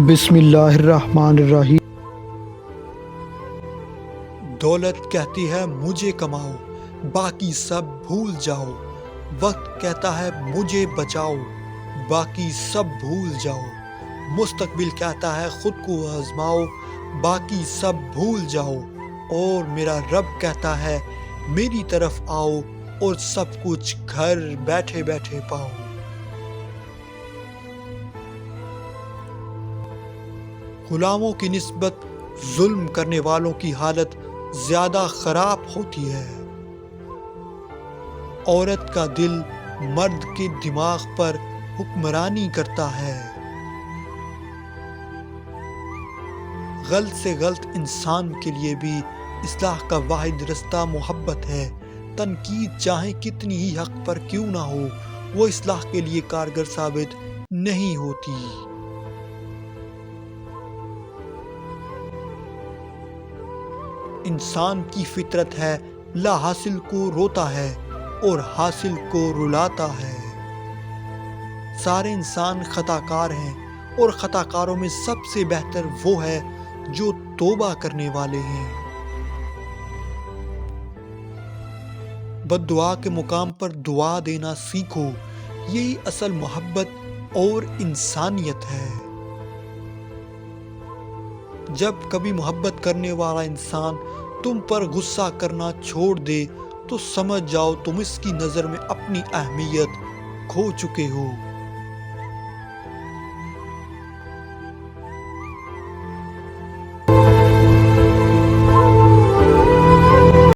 بسم اللہ الرحمن الرحیم۔ دولت کہتی ہے مجھے کماؤ، باقی سب بھول جاؤ۔ وقت کہتا ہے مجھے بچاؤ، باقی سب بھول جاؤ۔ مستقبل کہتا ہے خود کو آزماؤ، باقی سب بھول جاؤ۔ اور میرا رب کہتا ہے میری طرف آؤ، اور سب کچھ گھر بیٹھے بیٹھے پاؤ۔ غلاموں کی نسبت ظلم کرنے والوں کی حالت زیادہ خراب ہوتی ہے۔ عورت کا دل مرد کے دماغ پر حکمرانی کرتا ہے۔ غلط سے غلط انسان کے لیے بھی اصلاح کا واحد رستہ محبت ہے۔ تنقید چاہے کتنی ہی حق پر کیوں نہ ہو، وہ اصلاح کے لیے کارگر ثابت نہیں ہوتی۔ انسان کی فطرت ہے لا حاصل کو روتا ہے اور حاصل کو رلاتا ہے۔ سارے انسان خطا کار ہیں، اور خطا کاروں میں سب سے بہتر وہ ہے جو توبہ کرنے والے ہیں۔ بد دعا کے مقام پر دعا دینا سیکھو، یہی اصل محبت اور انسانیت ہے۔ جب کبھی محبت کرنے والا انسان تم پر غصہ کرنا چھوڑ دے تو سمجھ جاؤ تم اس کی نظر میں اپنی اہمیت کھو چکے ہو۔